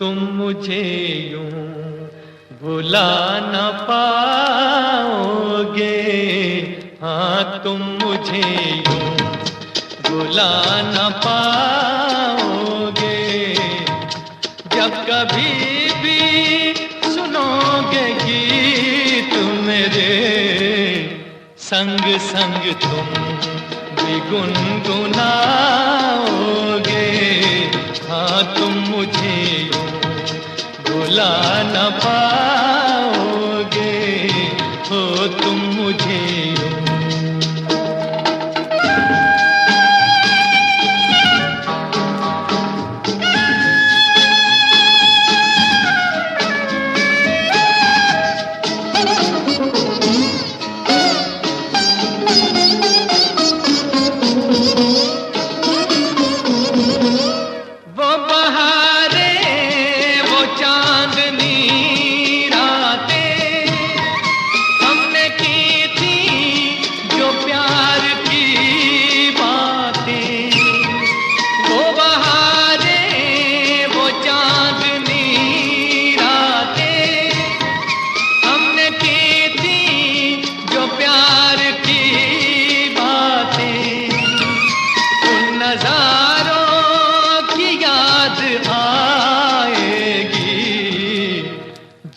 तुम मुझे यूं भुला न पाओगे। हाँ तुम मुझे यूं भुला न पाओगे। जब कभी भी सुनोगे गीत मेरे, संग संग तुम भी गुनगुनाओगे। हाँ तुम मुझे यूं भुला न पाओगे। हो तुम मुझे यूं।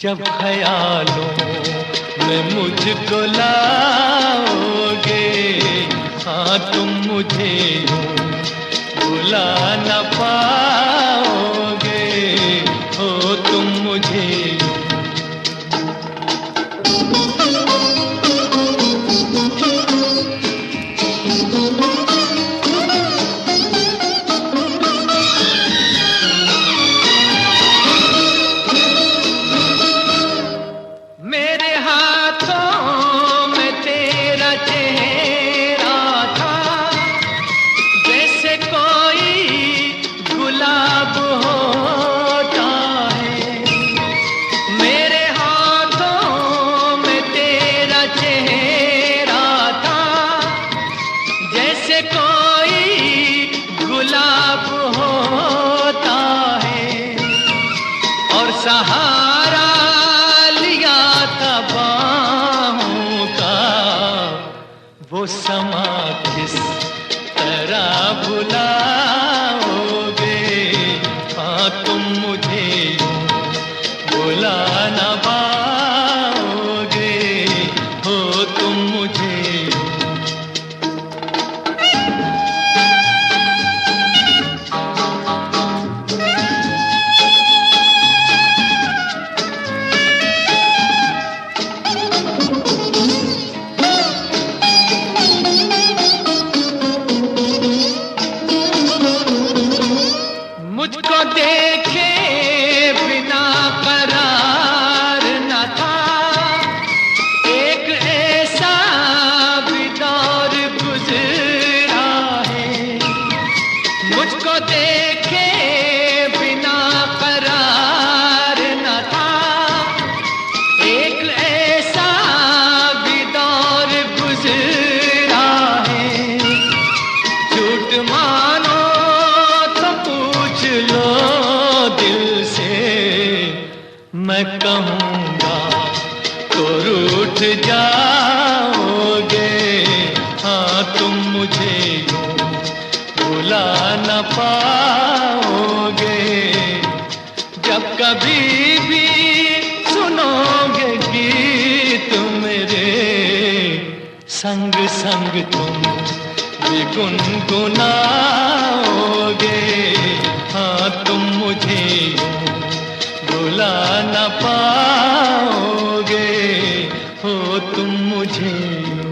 जब ख्यालों में मुझको लाओगे। हाँ तुम मुझे यूं भुला न पाओगे। हो तुम मुझे यूं। सहारा लिया था बाहों का, वो समा किस तरह भुलाओगे। हाँ तुम मुझे यूं भुला न पाओगे। हो तुम मुझे यूं। मुझको देखे बिना करार न था, एक ऐसा भी दौर गुजरा है। मुझको देखे बिना करार न था, एक ऐसा भी दौर गुजरा है। झूठ मानो लो दिल से, मैं कहूँगा तो रूठ जाओगे। हाँ तुम मुझे यूं भुला न पाओगे। जब कभी भी सुनोगे गीत मेरे, संग संग तुम भी गुनगुनाओगे। हाँ तुम मुझे यूं भुला न पाओगे। हो तुम मुझे यूं।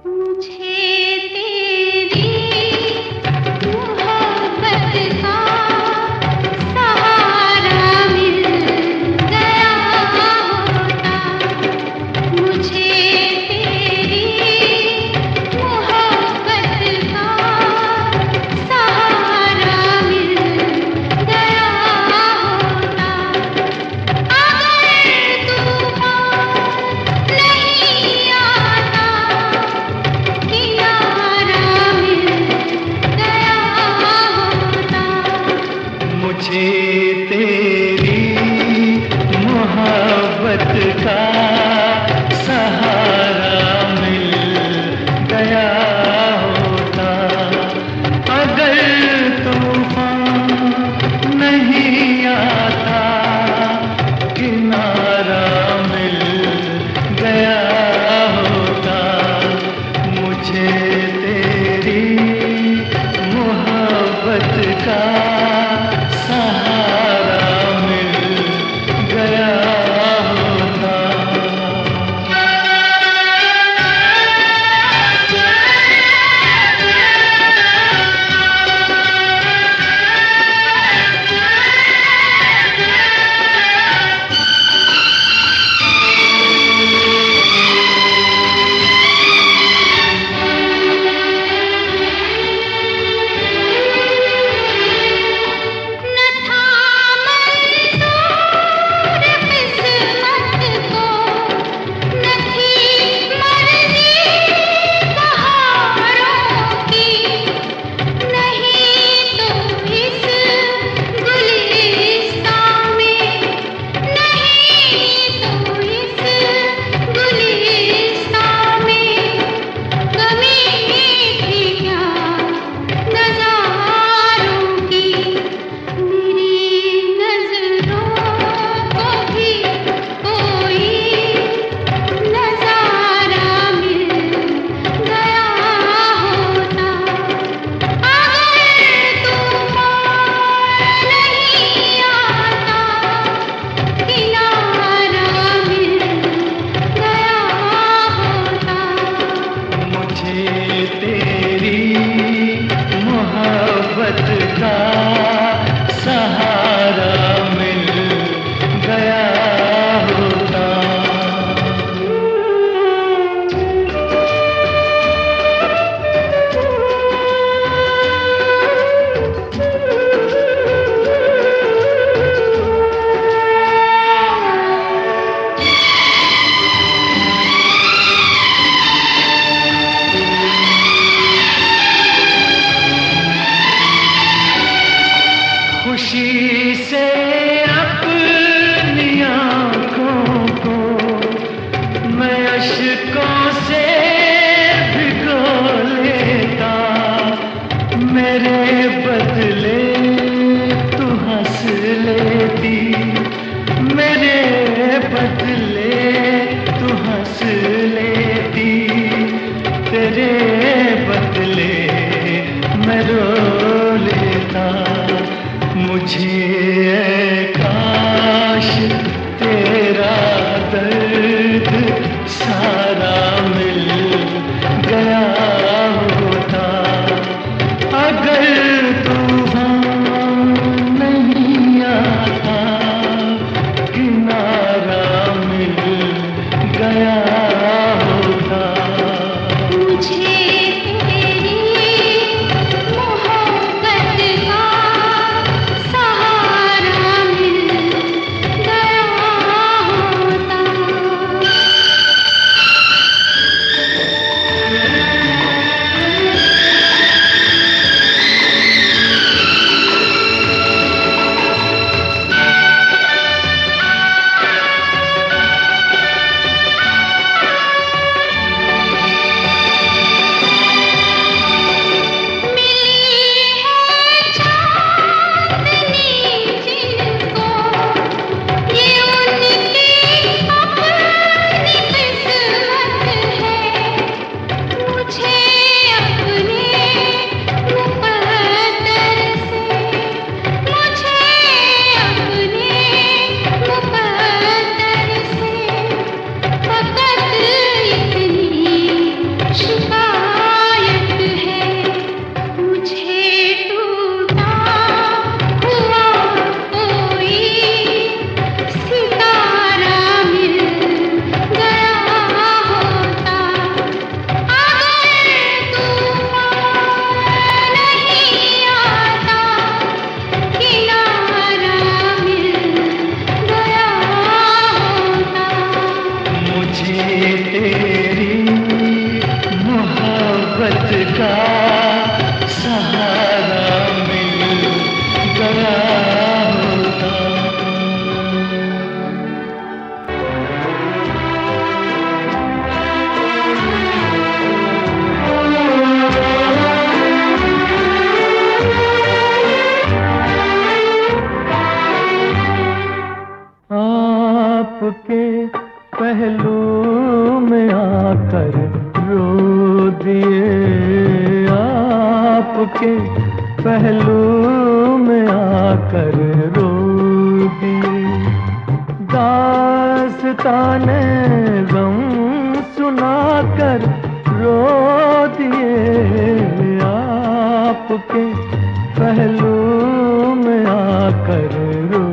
मुझे तेरी मोहब्बत का पहलू में आकर रो दिए, आपके पहलू में आकर रो दिए। दास्ताने गम सुनाकर रो दिए, आपके पहलू में आकर रो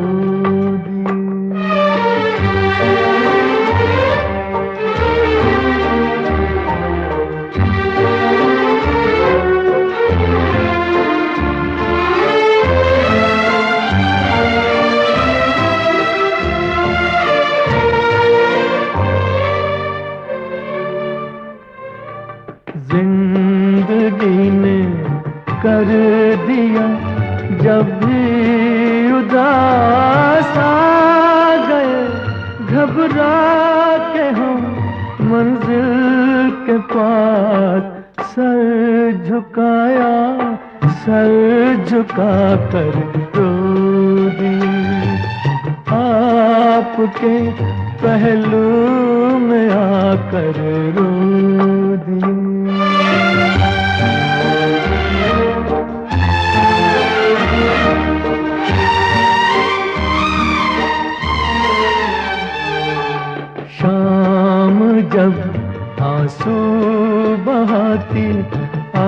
जिंदगी ने कर दिया जब भी उदास आ गए, घबरा के हम मंजिल के पास सर झुकाया, सर झुका कर रो दिए, आपके पहलू में आकर रो दिए। शाम जब आंसू बहाती आ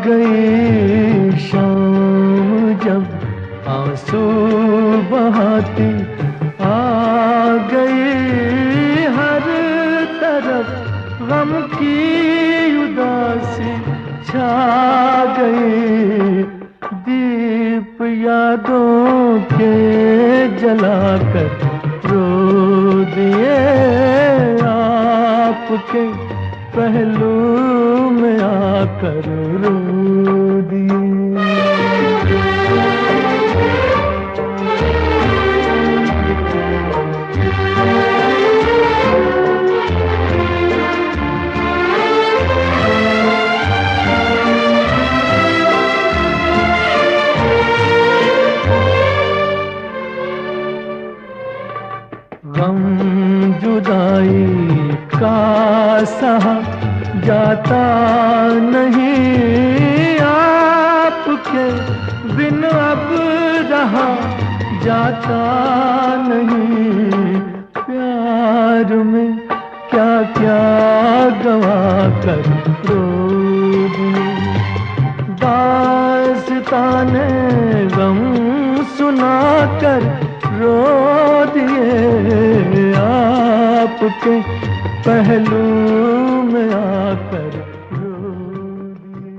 गई, शाम जब आंसू बहाती आ गई, हर तरफ गम की उदासी छा गई। दीप यादों के जलाकर रो दिए, आपके पहलू में आकर रो दिए। गम जुदाई का सहा जाता नहीं, आपके बिन अब रहा जाता नहीं। प्यार में क्या क्या गवा कर रो दिए, दास्ताने गम सुनाकर रो दिए, आपके पहलू में आकर रो दिए।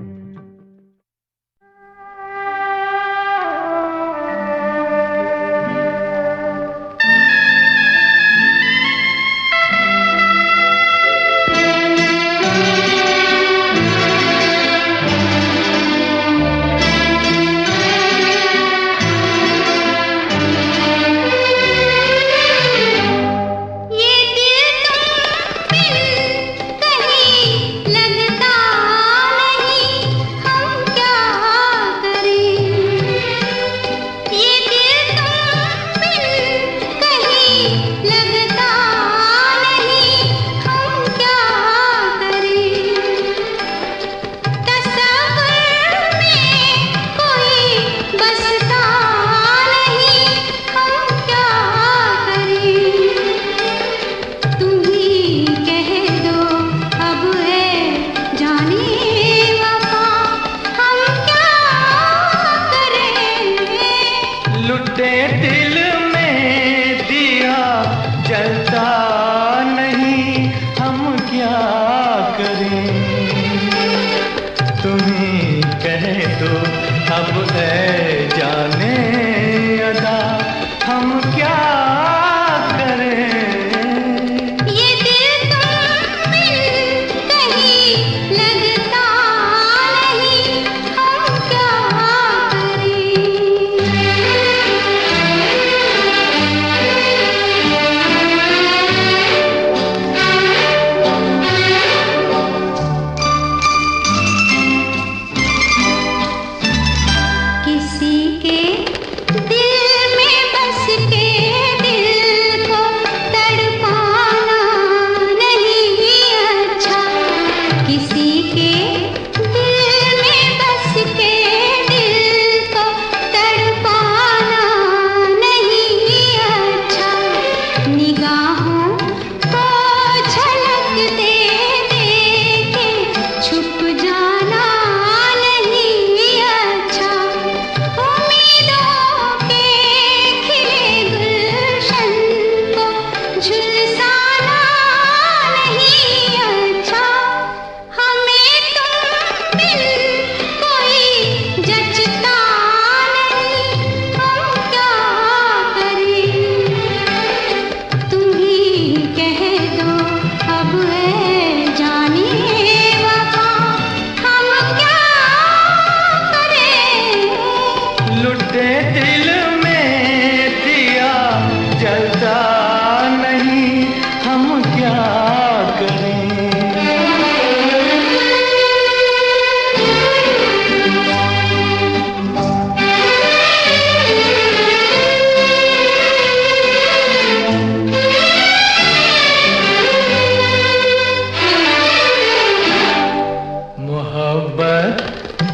किसी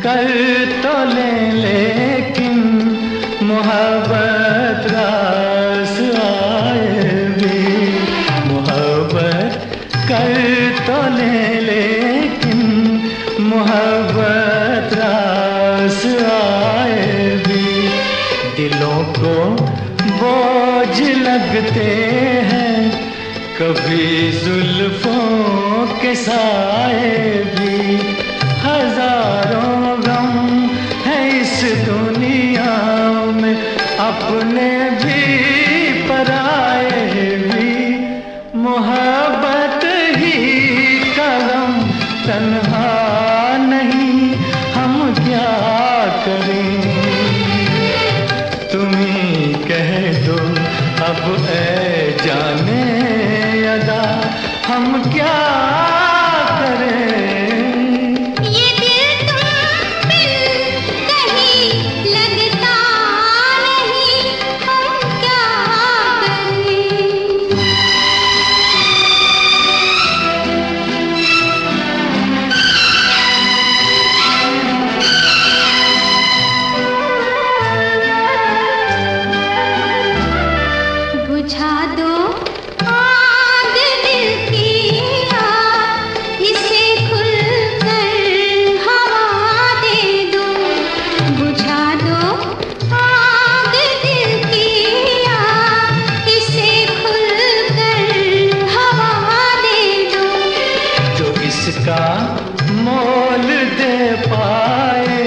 कर तो ले लेकिन मोहब्बत रास आए भी, मोहब्बत कर तो ले लेकिन मोहब्बत रास आए भी। दिलों को बोझ लगते हैं कभी जुल्फों के साए भी। हजारों गम है इस दुनिया में, अपने भी पराए भी। मोहब्बत ही का गम तन्हा नहीं, हम क्या करें। तुम ही कह दो अब ऐ जाने अदा, हम क्या करें। ये दिल तुम बिन कहीं लगता नहीं, हम क्या करें। बुझा दो आग दिल की, इसे खुलकर हवा दे दो। बुझा दो आग दिल की, इसे खुलकर हवा दे दो। जो इसका मोल दे पाए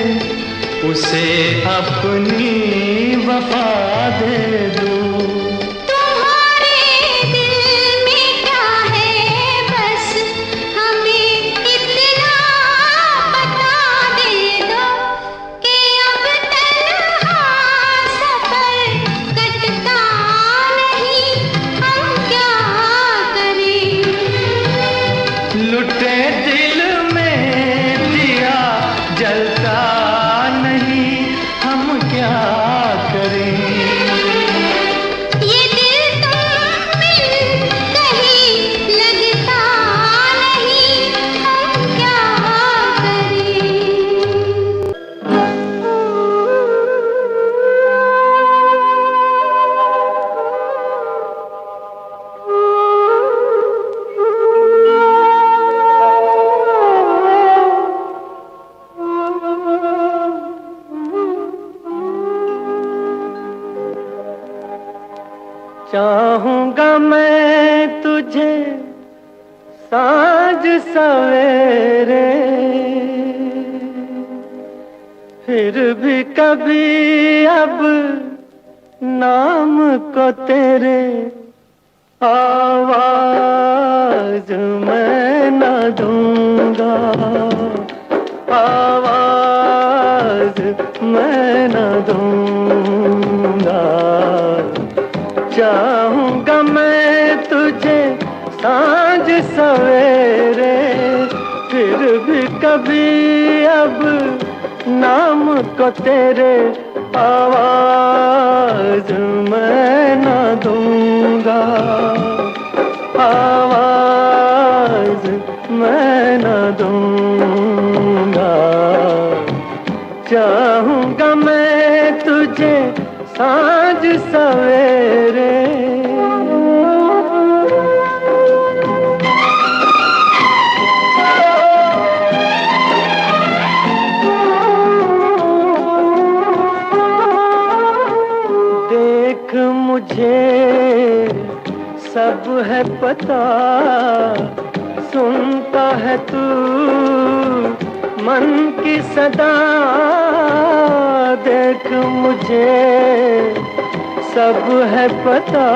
उसे अपनी वफा दे दो। तुम्हारे दिल में क्या है बस हमें इतना बता दे दो, कि अब तन्हा सफर कटता नहीं, हम क्या करें। लुटे दिल में दिया जलता नहीं, हम क्या करें। ये दिल तुम बिन कहीं लगता नहीं, हम क्या चाहूंगा मैं तुझे साँझ सवेरे, फिर भी कभी अब नाम को तेरे आवाज मैं न दूंगा, आवाज मैं न दूंगा। चाहूंगा मैं तुझे साँझ सवेरे, फिर भी कभी अब नाम को तेरे आवाज मैं न दूंगा, आवाज मैं न दूंगा। चाहूंगा मैं तुझे साँझ सवेरे। देख मुझे सब है पता, सुनता है तू मन की सदा। देख मुझे सब है पता,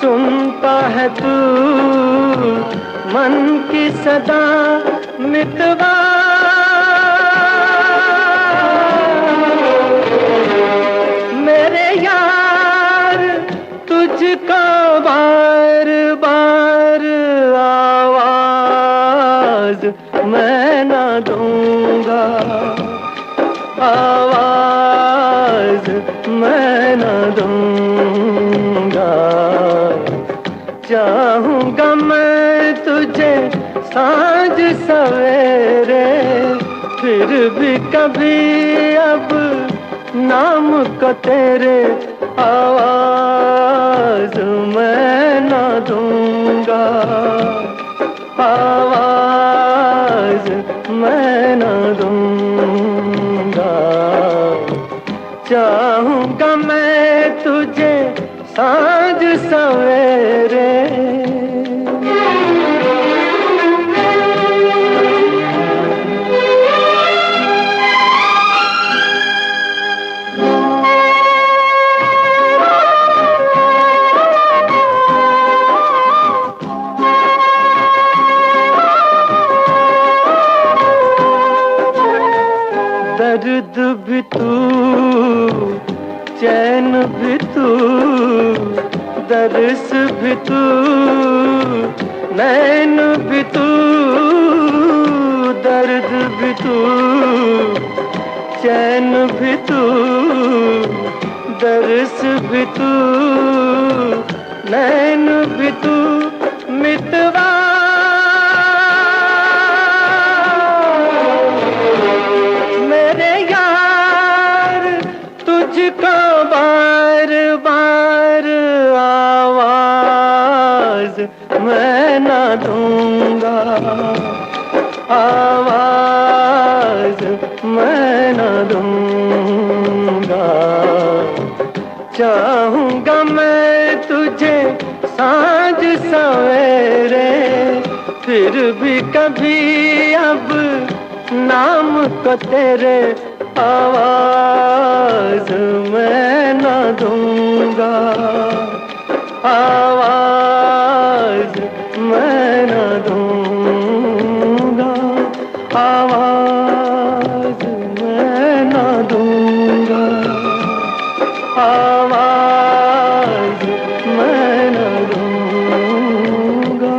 सुनता है तू मन की सदा। मितवा मेरे यार तुझको बार बार आवाज मैं न दूंगा, आवाज मैं न दूंगा। चाहूंगा मैं तुझे साँझ सवेरे, फिर भी कभी अब नाम को तेरे आवाज मैं ना दूंगा, आवाज मैं ना दूंगा। चाहूंगा मैं तुझे सांझ सवेरे, दर्द भी तू, चैन भी तू, दर्स भी तू, नैन भी तू, दर्द भी तू, चैन भी तू, दर्स भी तू, नैन भी तू, मितवा मेरे यार तुझको बार बार आवाज मैं ना दूंगा, आवाज मैं ना दूंगा। चाहूंगा मैं तुझे सांझ सवेरे, फिर भी कभी अब नाम को तेरे आवाज मैं ना दूंगा, आवाज मैं ना दूंगा, आवाज मैं ना दूंगा, आवाज मैं ना दूंगा।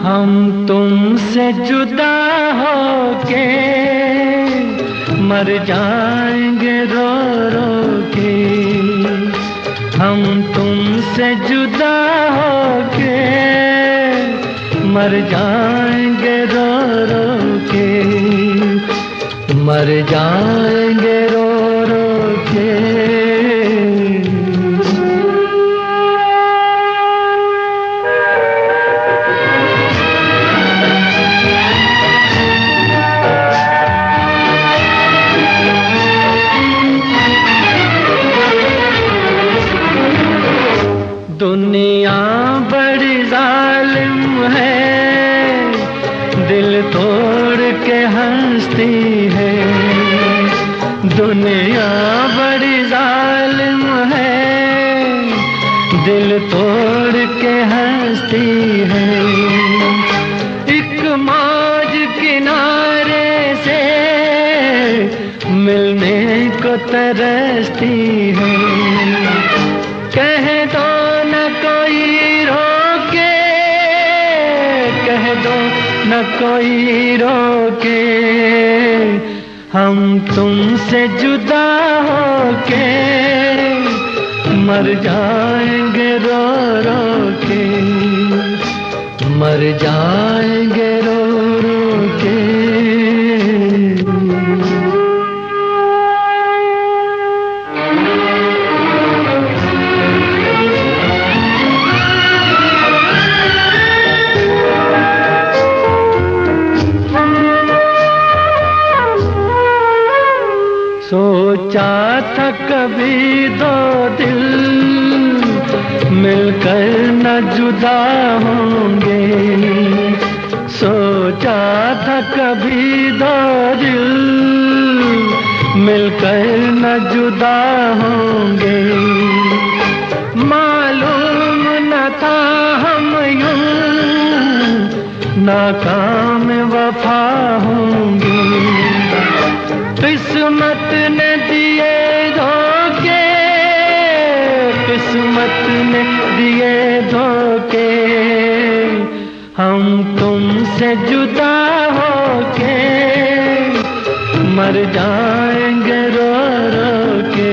हम तुमसे जुदा होके मर जाएंगे रो रो के, हम तुमसे जुदा होके मर जाएंगे रो रो के, मर जाएंगे रो रो के। दुनिया बड़ी जालिम है, दिल तोड़ के हंसती है। दुनिया बड़ी जालिम है, दिल तोड़ के हंसती है। एक मौज किनारे से मिलने को तरसती है। कह दो न कोई रोके, कह दो न कोई रोके, हम तुमसे जुदा होके मर जाएंगे रो रो के, मर जाएंगे रो रो के। सोचा था कभी दो दिल मिलकर न जुदा होंगे। सोचा था कभी दो दिल मिलकर न जुदा होंगे। मालूम न था हम यूं नाकाम वफा होंगे। किस्मत ने दिए धोखे, किस्मत ने दिए धोखे, हम तुमसे जुदा होके मर जाएंगे रो रो के,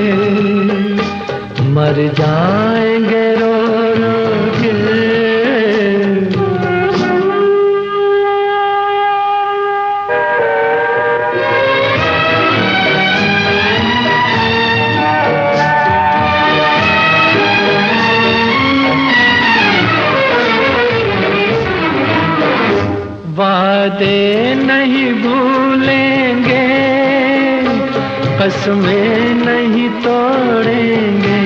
मर जाएंगे रो रो के। वादे नहीं भूलेंगे, कसमें नहीं तोड़ेंगे।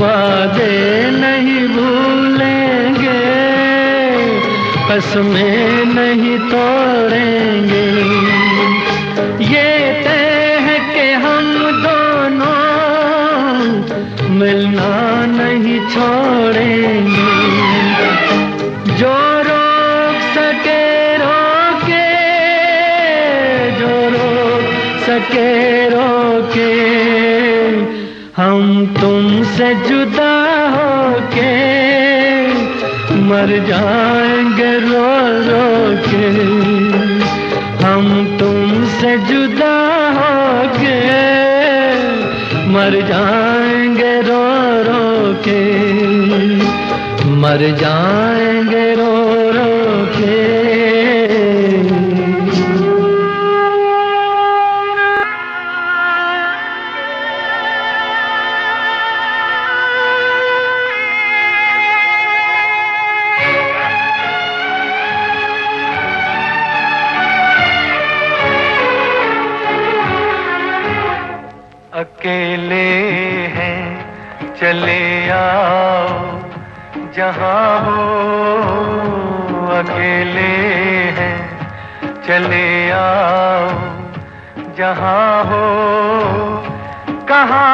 वादे नहीं भूलेंगे, कसमें नहीं तोड़ेंगे। ये तय है कि हम दोनों मिलना नहीं छोड़ेंगे। जो सके रोके, जो रोक सके रोके, हम तुमसे जुदा होके मर जाएंगे रो रो के। हम तुमसे जुदा होके मर जाएंगे रो रो के, मर जाएंगे रो रो के। अकेले हैं चले आओ जहाँ हो, अकेले हैं चले आओ जहाँ हो। कहाँ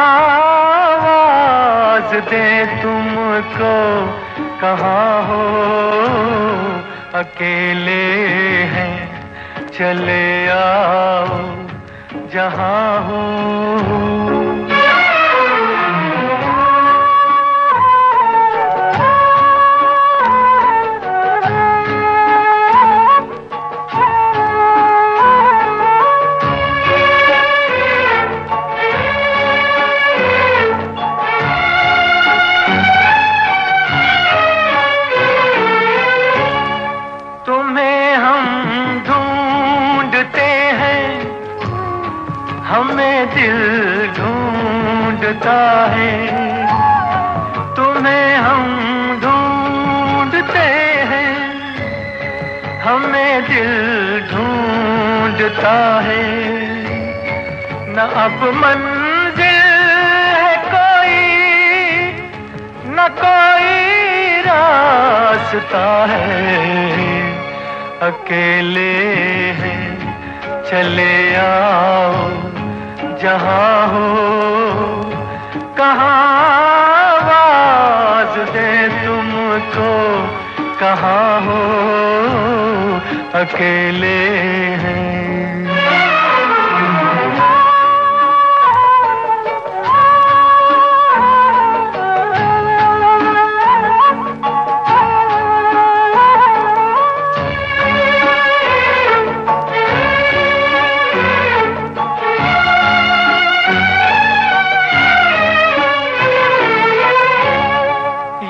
आवाज दे तुमको, कहाँ हो, अकेले हैं चले आओ जहाँ हो। हमें दिल ढूंढता है, तुम्हें हम ढूंढते हैं। हमें दिल ढूंढता है, न अब मंजिल है कोई, न कोई रास्ता है। अकेले हैं चले आओ जहाँ हो। कहाँ आवाज दे तुमको, कहाँ हो, अकेले हैं।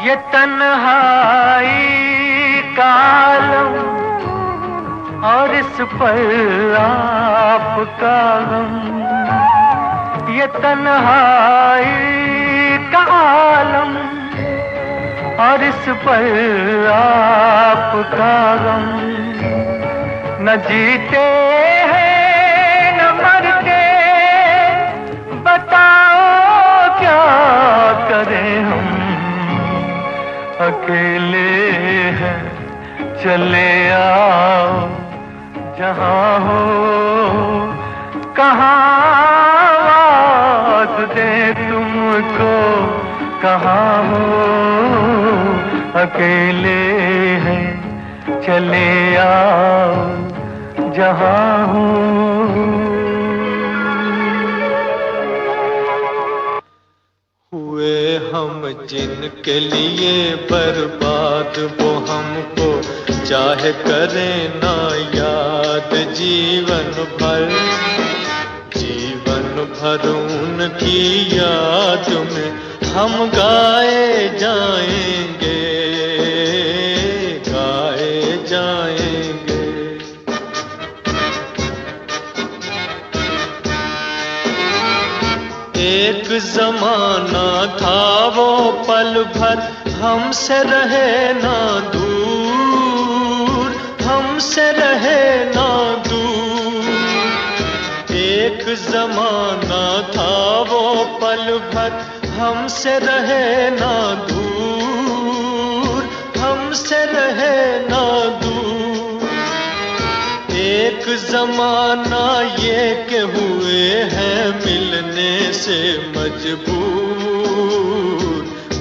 ये तन्हाई का आलम और इस पर आपका गम, ये तन्हाई का आलम और इस पर आपका गम। न जीते हैं न मरते, बताओ क्या करें हम। चले आओ जहाँ हो, कहाँ आवाज़ दे तुमको, कहाँ हो अकेले हैं, चले आओ जहाँ हो। हुए हम जिनके लिए बर्बाद, वो हमको चाहे करें ना याद जीवन भर। जीवन भर उनकी याद में हम गाए जाएंगे, गाए जाएंगे। एक जमाना था वो पल भर हमसे रहे ना दूर, हमसे रहे ना दूर। एक जमाना था वो पल भर हमसे रहे ना दूर, हमसे रहे ना दूर। एक जमाना ये के हुए हैं मिलने से मजबूर,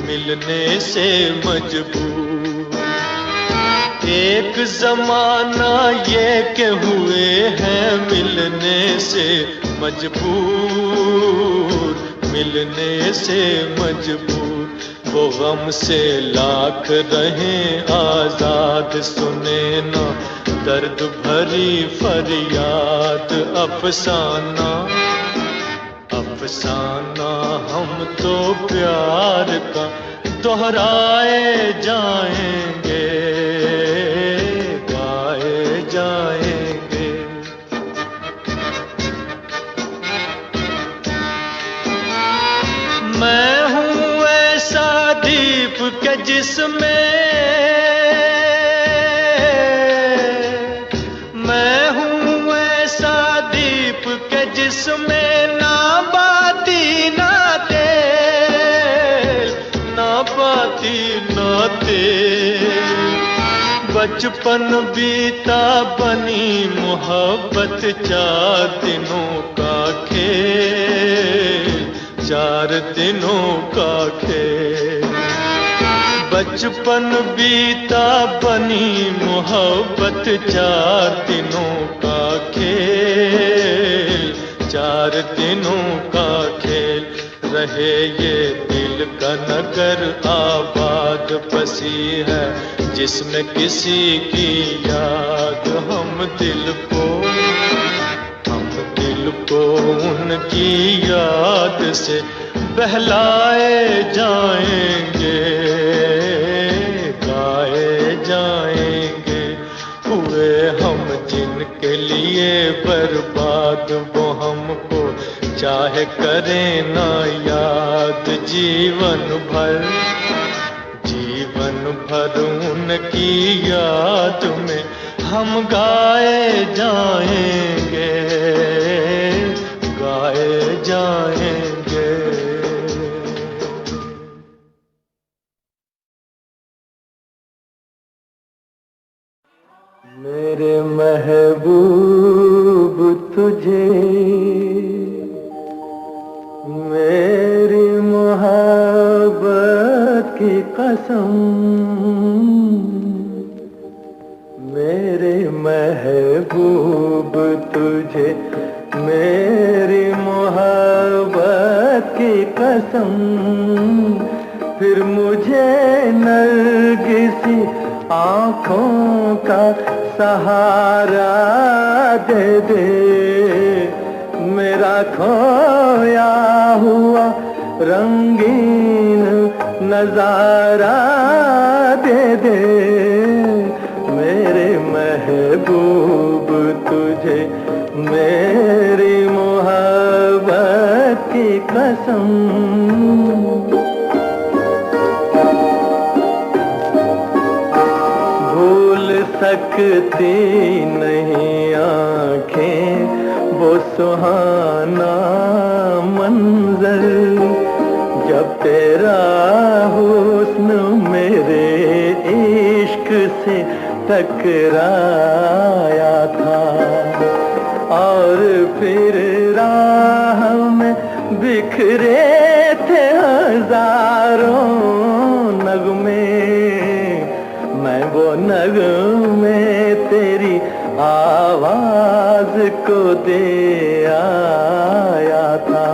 मिलने से मजबूर। एक जमाना ये के हुए हैं मिलने से मजबूर, मिलने से मजबूर। वो गम से लाख रहें आजाद, सुने ना दर्द भरी फरियाद। अफसाना अफसाना हम तो प्यार का दोहराए जाएंगे, गाए जाएंगे। मैं हूँ ऐसा दीप के जिसमें, मैं हूँ ऐसा दीप के जिसमें ना बाती ना तेल, ना बाती ना तेल। बचपन बीता बनी मोहब्बत, 4 दिनों का खेल, 4 दिनों का खेल। बचपन बीता बनी मोहब्बत, 4 दिनों का खेल, 4 दिनों का खेल। रहे ये दिल का नगर आबाद, बसी है जिसमें किसी की याद। हम दिल को उनकी याद से बहलाए जाएंगे, गाए जाएंगे। हुए हम जिनके लिए बर्बाद, वो हमको चाहे करें ना याद जीवन भर। जीवन भर उनकी याद में हम गाए जाएंगे, गाए जाएंगे। मेरे महबूब तुझे मेरी मोहब्बत की कसम, मेरे महबूब तुझे मेरी मोहब्बत की कसम। फिर मुझे नरगिसी आँखों का सहारा दे दे, मेरा खोया हुआ रंगीन नजारा दे दे। मेरे महबूब तुझे मेरी मोहब्बत की कसम। भूल सकती नहीं आँखें वो सुहाना मंजर, जब तेरा हुस्न मेरे इश्क से टकराया था, और फिर राह में बिखरे थे हजारों नगमे, मैं वो नगमे तेरी आवाज को दे आया था।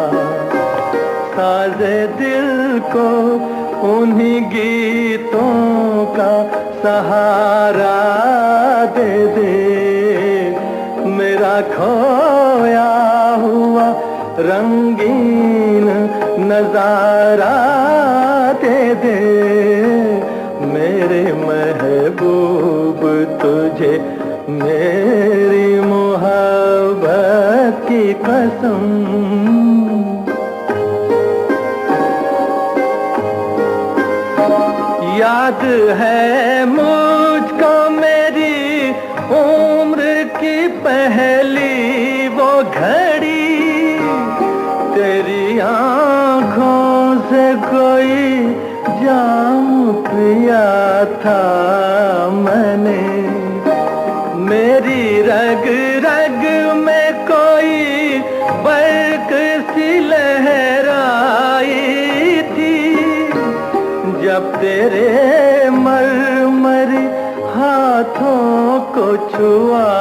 साजे दिल को उन्हीं गीतों का सहारा दे दे, मेरा खोया हुआ रंगीन नजारा दे दे, मेरे महबूब तुझे मेरी मोहब्बत की कसम। याद है मुझको मेरी उम्र की पहली वो घड़ी, तेरी आंखों से कोई जाम पिया था मैंने, मेरी रग रग में कोई बर्क सी लहराई थी, जब तेरे मरमरी हाथों को छुआ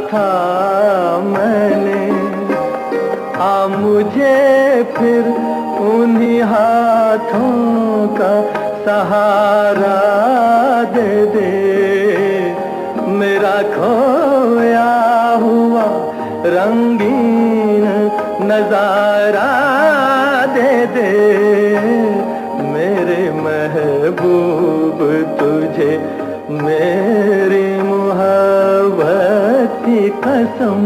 था मैंने। आ मुझे फिर उन्हीं हाथों का सहारा दे दे, मेरा खोया हुआ रंगीन नजारा दे दे, मेरे महबूब तुझे मेरी मोहब्बत की कसम।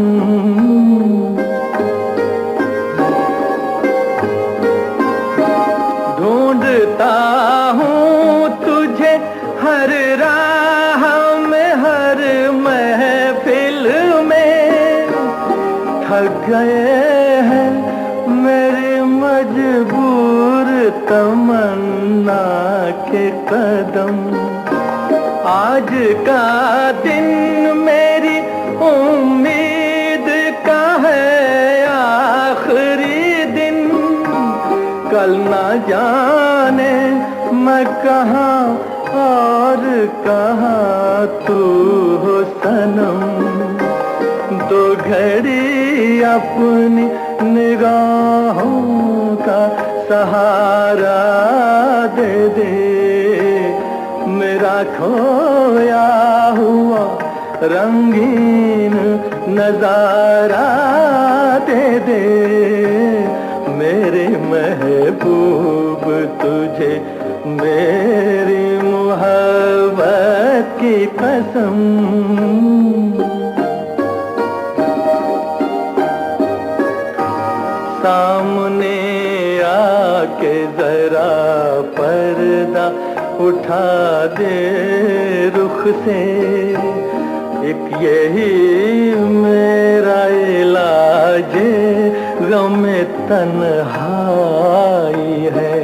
ढूंढता हूँ तुझे हर राह में, हर महफिल में, थक गए हैं मेरे मजबूर तमन्ना के कदम। आज का दिन मेरी उम्मीद का है आखिरी दिन, कल ना जाने मैं कहाँ और कहाँ तू हो सनम। दो घड़ी अपनी निगाहों का सहारा दे दे, मेरा खोया हुआ रंगीन नजारा दे दे, मेरे महबूब तुझे मेरी मोहब्बत की कसम। सामने आके जरा पर्दा उठा दे रुख से, एक यही मेरा इलाज गम तन्हाई है।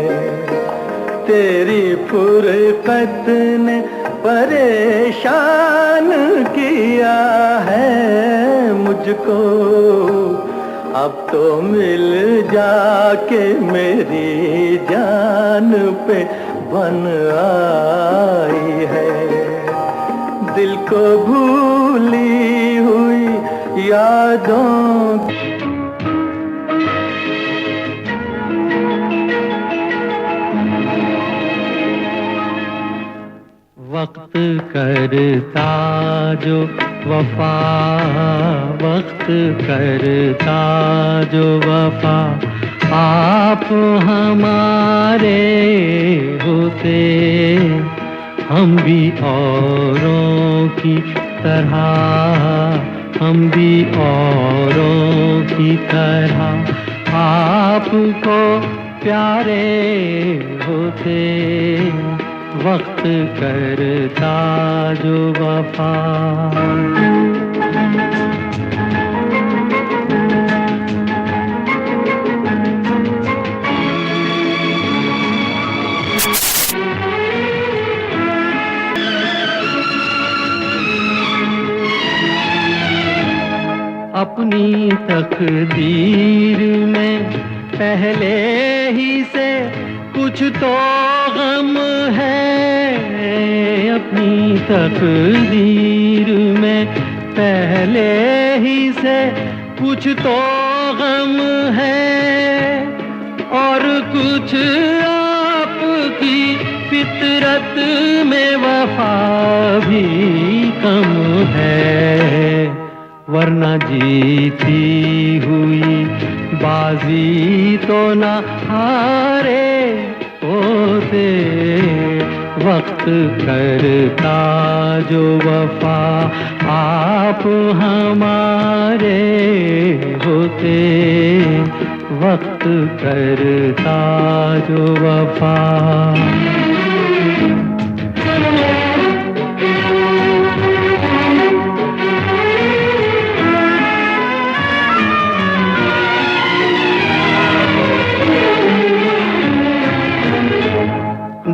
तेरी फुरकत ने परेशान किया है मुझको, अब तो मिल जाके मेरी जान पे बन आई है। दिल को भूली हुई यादों वक्त करता जो वफा, वक्त करता जो वफा, आप हमारे होते, हम भी औरों की तरह, हम भी औरों की तरह आपको प्यारे होते। वक्त करता जो वफा। तकदीर में पहले ही से कुछ तो गम है, अपनी तकदीर में पहले ही से कुछ तो गम है, और कुछ आपकी फितरत में वफा भी कम है, वरना जीती हुई बाजी तो ना हारे होते, वक्त करता जो वफा आप हमारे होते, वक्त करता जो वफा।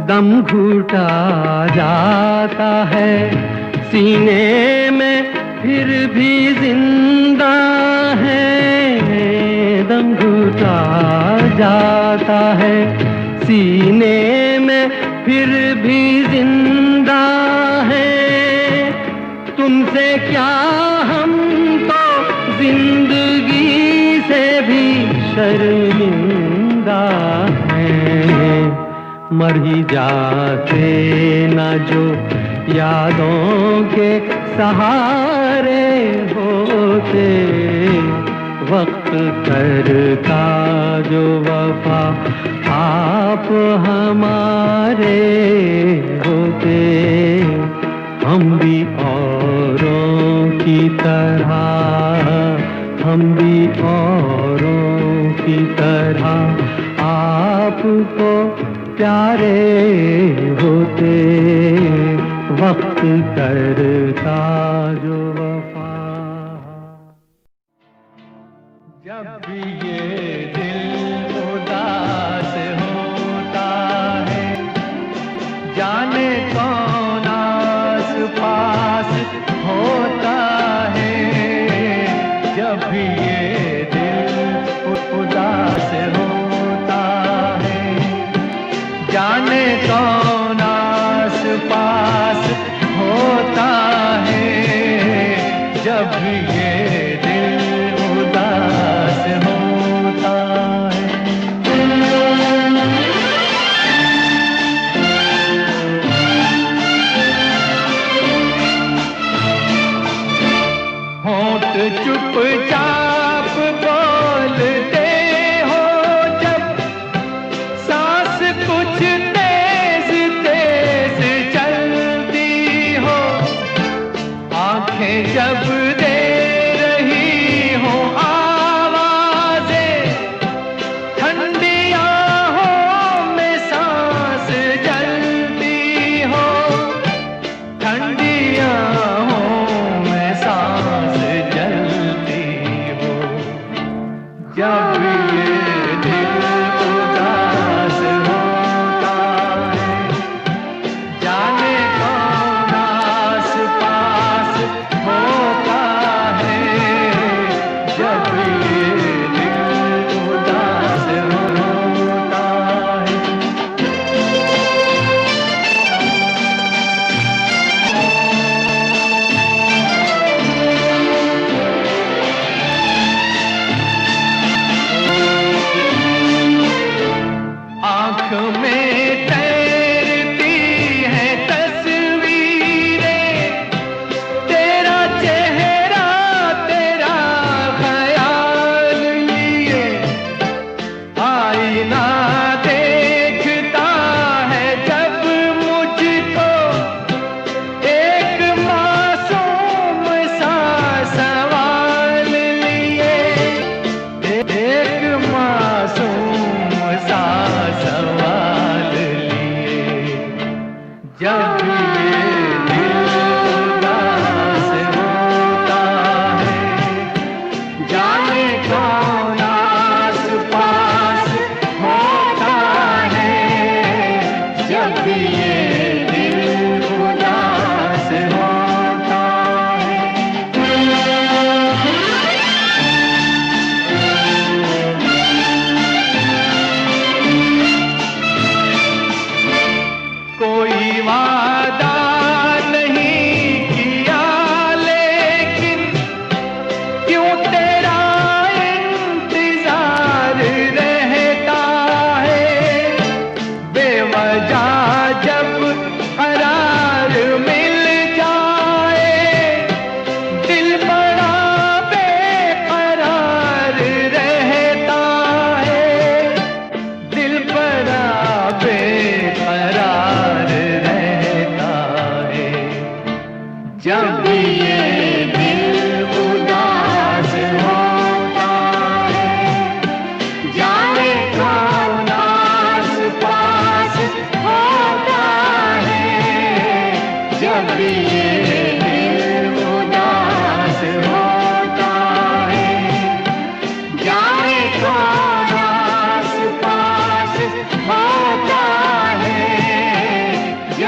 दम घुटा जाता है सीने में फिर भी जिंदा है, दम घुटा जाता है सीने में फिर भी जिंदा है, तुमसे क्या हम तो जिंदगी से भी शर्मिंदा हैं, मर ही जाते न जो यादों के सहारे होते, वक्त करता जो वफा आप हमारे होते, हम भी औरों की तरह, हम भी औरों की तरह आपको प्यारे होते, वक्त करता जो वफा। जब भी ये दिल उदास होता है, जाने कौन आस पास होता है, जब भी ये दिल उदास होता है, जाने कौन आस पास होता है,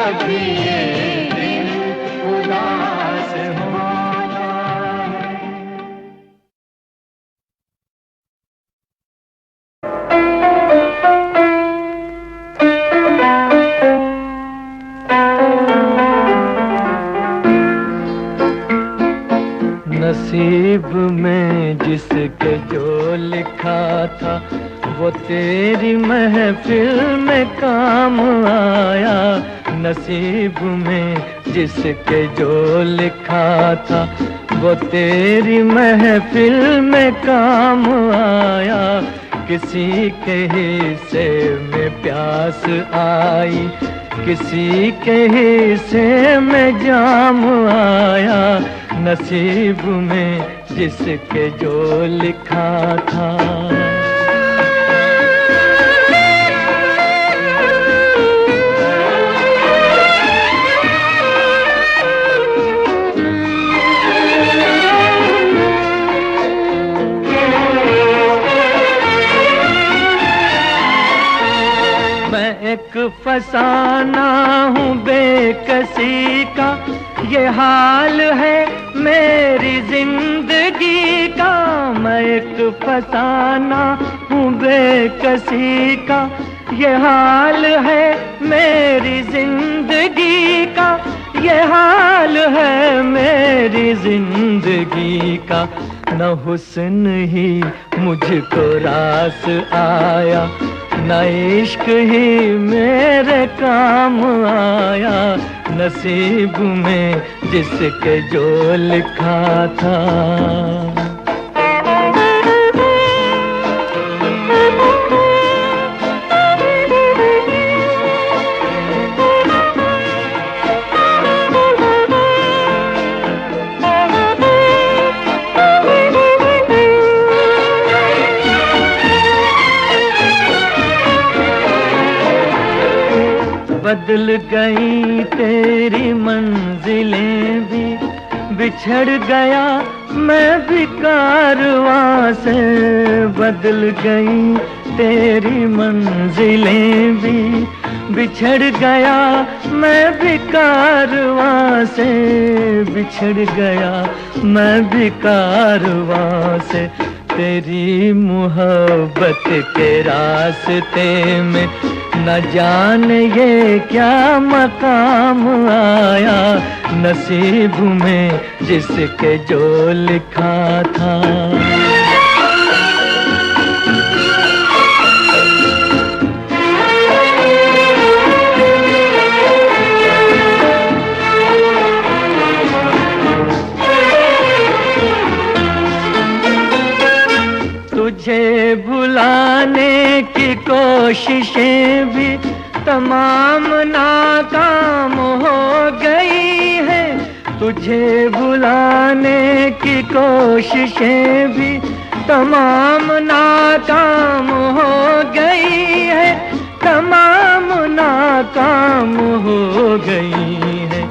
जब भी ये दिल उदास होता है। नसीब में जिसके जो लिखा था वो तेरी महफिल में काम आया। नसीब में जिसके जो लिखा था वो तेरी महफिल में काम आया। किसी के हिस्से में प्यास आई, किसी के हिस्से में जाम आया। नसीब में जिसके जो लिखा था। एक फसाना हूँ बेकसी का, ये हाल है मेरी जिंदगी का। मैं एक फसाना हूँ बेकसी का, ये हाल है मेरी जिंदगी का। ये हाल है मेरी जिंदगी का। न हुस्न ही मुझको रास आया, न इश्क ही मेरे काम आया। नसीब में जिसके जो लिखा था। बदल गई तेरी मंजिलें भी, बिछड़ गया मैं भी कारवां से। बदल गई तेरी मंजिलें भी, बिछड़ गया मैं भी कारवां से। बिछड़ गया मैं भी कारवां से। तेरी मोहब्बत के रास्ते में न जाने ये क्या मकाम आया। नसीब में जिसके जो लिखा था। तुझे भुलाने की कोशिशें भी तमाम नाकाम हो गई है। तुझे भुलाने की कोशिशें भी तमाम नाकाम हो गई है। तमाम नाकाम हो गई है।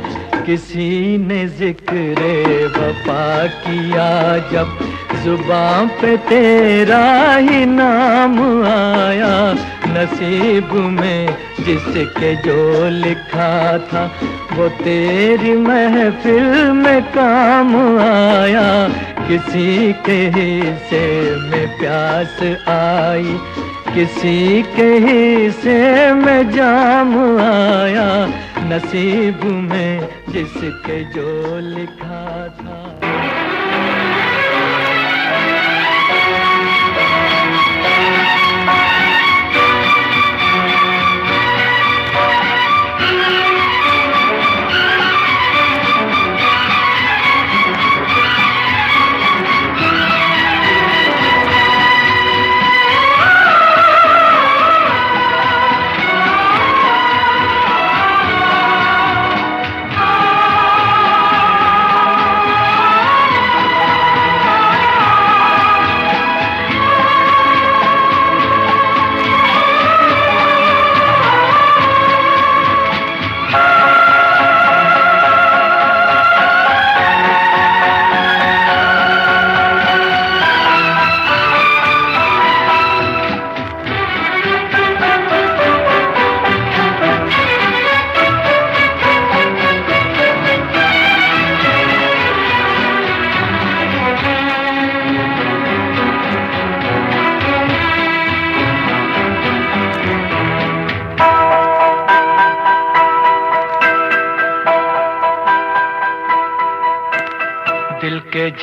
किसी ने जिक्र वफा किया जब, जुबां पे तेरा ही नाम आया। नसीब में जिसके जो लिखा था वो तेरी महफिल में काम आया। किसी के हिस्से में प्यास आई, किसी के हिस्से में जाम आया। नसीब में जिसके जो लिखा था।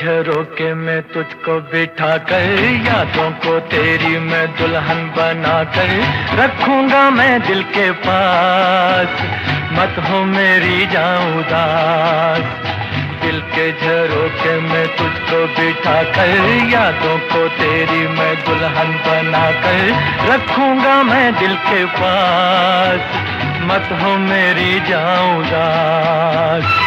झरोके में तुझको बिठा कर, यादों को तेरी मैं दुल्हन बना कर रखूंगा मैं दिल के पास, मत हो मेरी जान उदास। दिल के झरोके में तुझको बिठा कर, यादों को तेरी मैं दुल्हन बना कर रखूंगा मैं दिल के पास, मत हो मेरी जान उदास।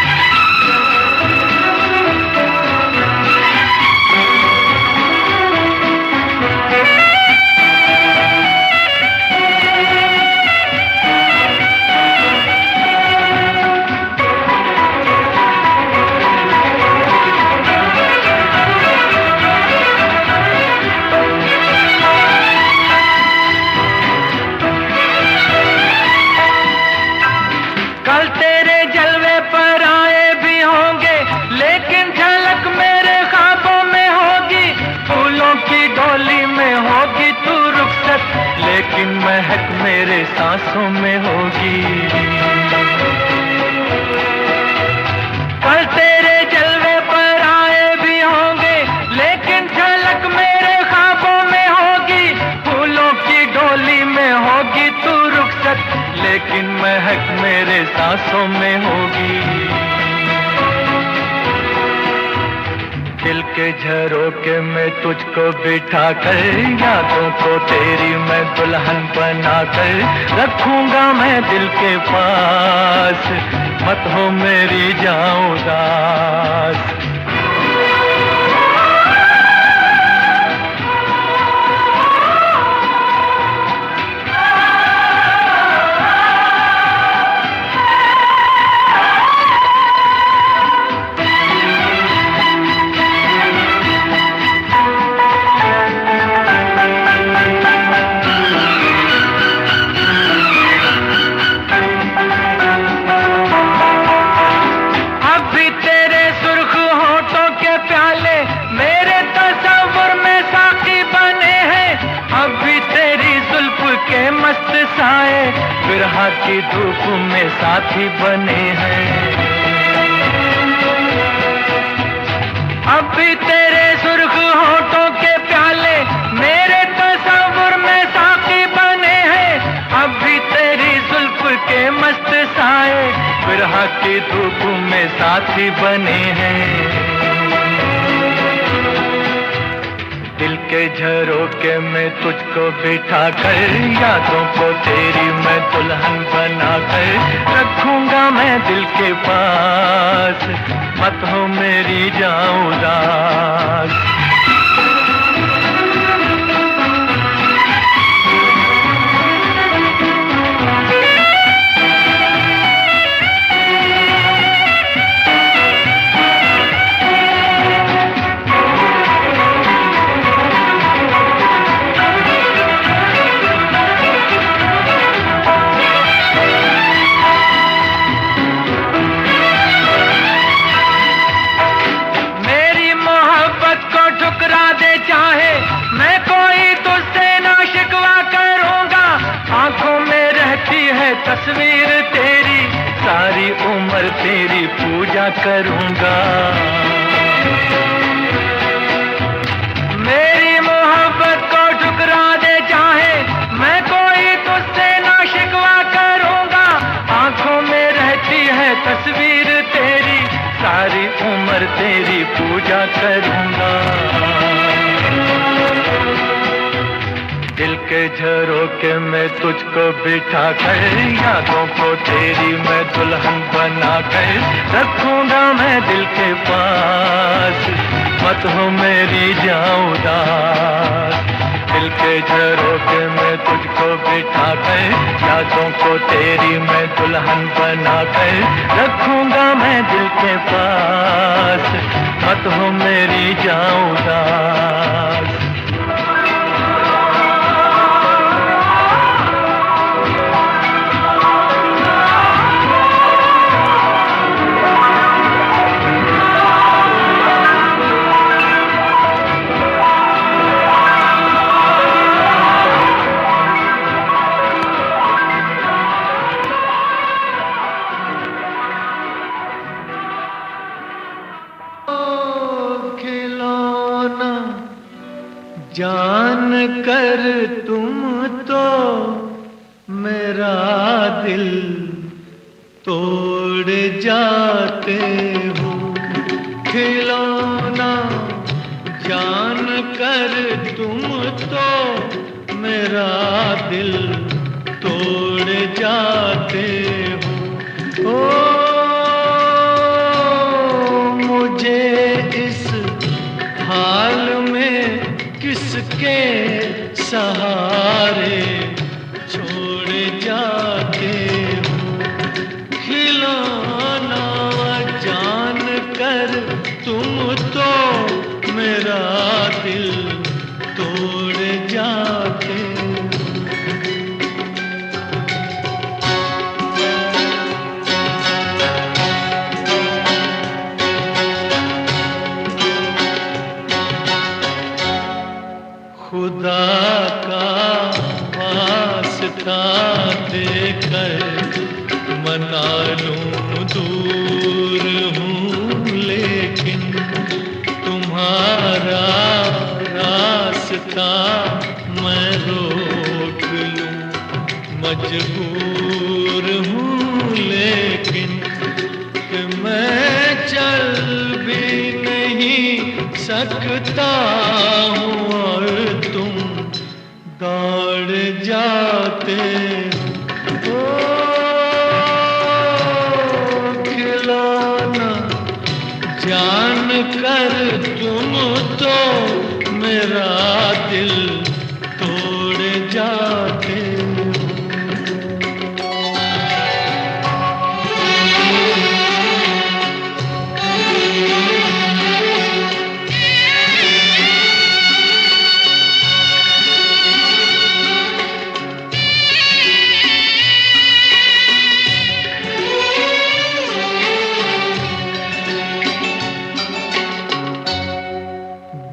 कल तेरे जलवे पर आए भी होंगे, लेकिन झलक मेरे ख्वाबों में होगी। फूलों की डोली में होगी तू रुखसत, लेकिन महक मेरे सांसों में होगी। कल तेरे जलवे पर आए भी होंगे, लेकिन झलक मेरे ख्वाबों में होगी। फूलों की डोली में होगी तू रुखसत, लेकिन महक मेरे सांसों में होगी। दिल के झरोके में तुझको बिठा कर, यादों को तेरी मैं दुल्हन बना कर रखूंगा मैं दिल के पास, मत हो मेरी जान उदास। मस्त साए बिरहा की धूप में साथी बने हैं। अब भी तेरे सुर्ख होठों के प्याले मेरे तस्वुर में साथी बने हैं। अब भी तेरी जुल्फ के मस्त साए बिरहा की धूप में साथी बने हैं। दिल के झरोके में तुझको बिठा कर, यादों को तेरी मैं दुल्हन बना कर रखूंगा मैं दिल के पास, मत हो मेरी जान उदास। मैं कोई तुझसे ना शिकवा करूंगा, आंखों में रहती है तस्वीर तेरी, सारी उम्र तेरी पूजा करूंगा। मेरी मोहब्बत को ठुकरा दे चाहे, मैं कोई तुझसे ना शिकवा करूंगा, आंखों में रहती है तस्वीर तेरी, सारी उम्र तेरी पूजा करूंगा। दिल के झरोके में तुझको बिठा कर, यादों को तेरी मैं दुल्हन बना कर रखूंगा मैं दिल के पास, मत हो मेरी जान उदास। दिल के झरोके में तुझको बिठा कर, यादों को तेरी मैं दुल्हन बना कर रखूंगा मैं दिल के पास, मत हो मेरी जान उदास। तुम तो मेरा दिल तोड़ जाते हो। खिलौना जान कर तुम तो मेरा दिल तोड़ जाते हो। ओ मुझे इस हाल में किसके सहारे छोड़ जाते हो। खिलौना जान कर तुम तो मेरा दिल तोड़ जाते हो। खुदा का वास्ता देकर मना लूं दूर हूँ, लेकिन तुम्हारा रास्ता मैं रोक लूं मजबूर हूँ। लेकिन कि मैं चल भी नहीं सकता हूँ और तुम दौड़ जाते हो। खिलौना जान कर तुम तो मेरा दिल तोड़ जाते हो।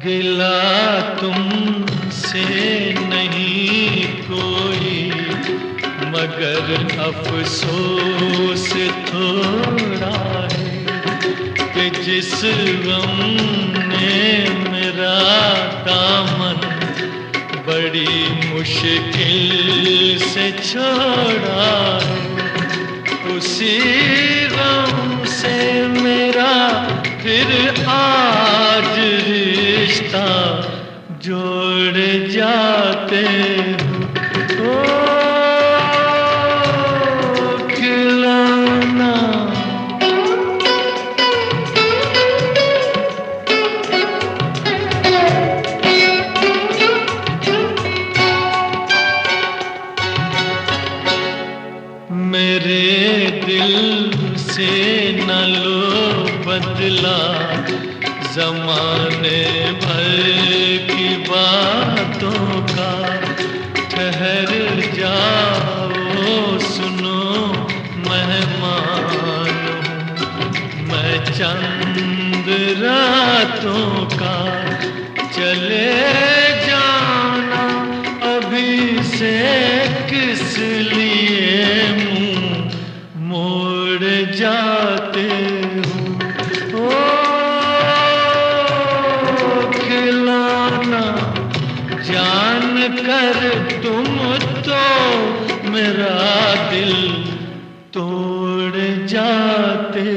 गिला तुमसे नहीं कोई मगर अफसोस थोड़ा है कि जिस गम ने मेरा दामन बड़ी मुश्किल से छोड़ा है, उसी गम से मेरा फिर आज रिश्ता जोड़ जाते हो। खिलौना मेरे दिल से न लो बदला ज़माने भर की बातों का। ठहर जाओ सुनो मेहमान हूँ मैं चंद रातों का। चले जाना अभी से किस लिए मुँह मोड़ जाते हो। खिलौना जान कर तुम तो मेरा दिल तोड़ जाते